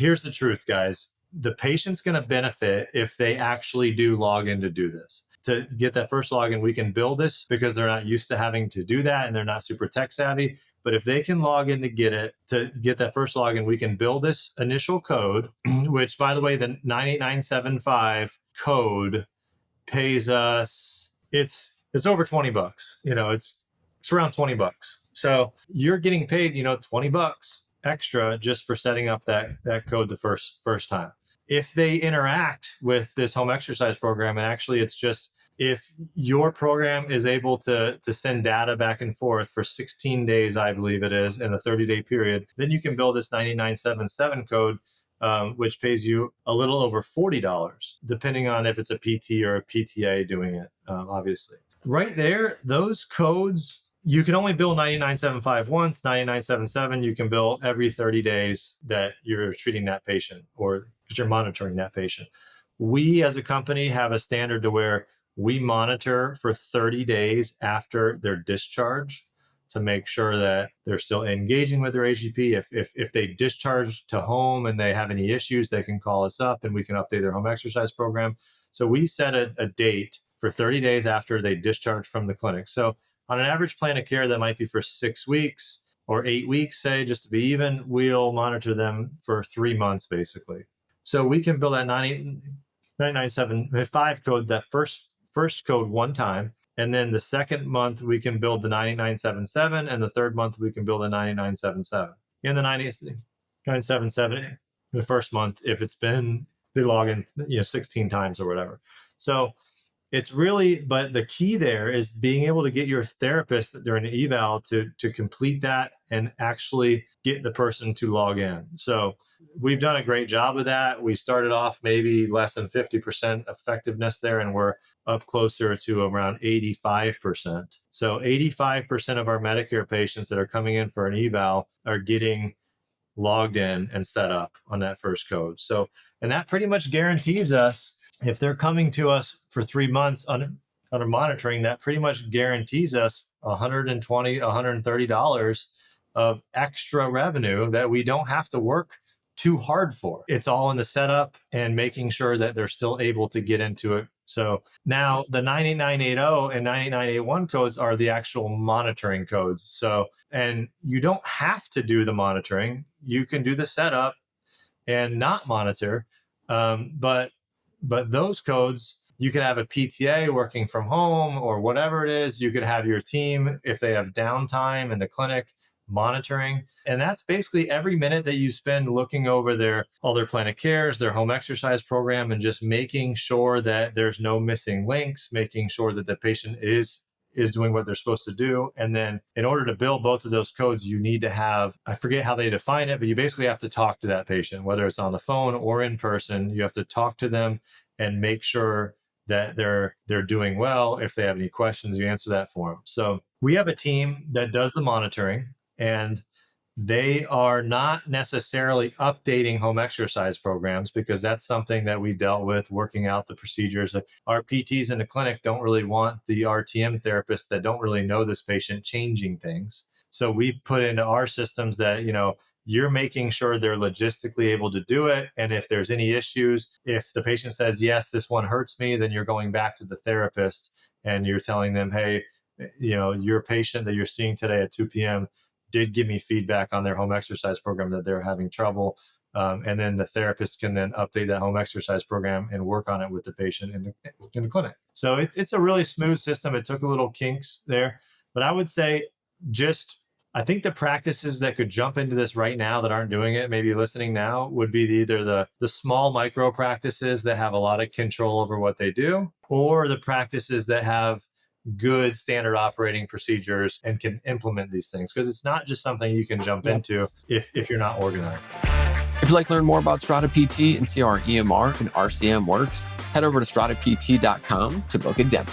here's the truth, guys. The patient's going to benefit if they actually do log in to do this. To get that first login, we can build this because they're not used to having to do that and they're not super tech savvy. But if they can log in to get that first login, we can build this initial code, which, by the way, the 98975 code pays us, it's over $20. It's around $20. So you're getting paid, $20 extra just for setting up that code the first time. If they interact with this home exercise program, and actually it's just, if your program is able to send data back and forth for 16 days, I believe it is, in a 30-day period, then you can build this 9977 code, which pays you a little over $40, depending on if it's a PT or a PTA doing it, obviously. Right there, those codes, you can only bill 9975 once, 9977 you can bill every 30 days that you're treating that patient or that you're monitoring that patient. We as a company have a standard to where we monitor for 30 days after their discharge to make sure that they're still engaging with their AGP. If they discharge to home and they have any issues, they can call us up and we can update their home exercise program. So we set a date for 30 days after they discharge from the clinic. So on an average plan of care that might be for 6 weeks or 8 weeks, say, just to be even, we'll monitor them for 3 months, basically. So we can build that 9975 code, that first code one time. And then the second month, we can build the 9977. And the third month, we can build the 9977. In the 9977, in the first month, if it's been, they log in 16 times or whatever. So it's really, but the key there is being able to get your therapist during the eval to complete that and actually get the person to log in. So we've done a great job of that. We started off maybe less than 50% effectiveness there, and we're up closer to around 85%. So 85% of our Medicare patients that are coming in for an eval are getting logged in and set up on that first code. So, and that pretty much guarantees us, if they're coming to us for 3 months under monitoring, that pretty much guarantees us $120, $130 of extra revenue that we don't have to work too hard for. It's all in the setup and making sure that they're still able to get into it. So now the 9980 and 9981 codes are the actual monitoring codes. So, and you don't have to do the monitoring. You can do the setup and not monitor. But those codes, you can have a PTA working from home or whatever it is. You could have your team, if they have downtime in the clinic, monitoring. And that's basically every minute that you spend looking over all their plan of cares, their home exercise program, and just making sure that there's no missing links, making sure that the patient is doing what they're supposed to do. And then in order to build both of those codes, you need to have, I forget how they define it, but you basically have to talk to that patient, whether it's on the phone or in person. You have to talk to them and make sure that they're doing well. If they have any questions, you answer that for them. So we have a team that does the monitoring, and they are not necessarily updating home exercise programs because that's something that we dealt with working out the procedures. Our PTs in the clinic don't really want the RTM therapists that don't really know this patient changing things. So we put into our systems that, you're making sure they're logistically able to do it. And if there's any issues, if the patient says, yes, this one hurts me, then you're going back to the therapist and you're telling them, hey, your patient that you're seeing today at 2 p.m. did give me feedback on their home exercise program that they're having trouble. And then the therapist can then update that home exercise program and work on it with the patient in the clinic. So it's a really smooth system. It took a little kinks there, but I would say I think the practices that could jump into this right now that aren't doing it, maybe listening now, would be either the small micro practices that have a lot of control over what they do, or the practices that have good standard operating procedures and can implement these things. Because it's not just something you can jump into if you're not organized. If you'd like to learn more about Strata PT and see how our EMR and RCM works, head over to stratapt.com to book a demo.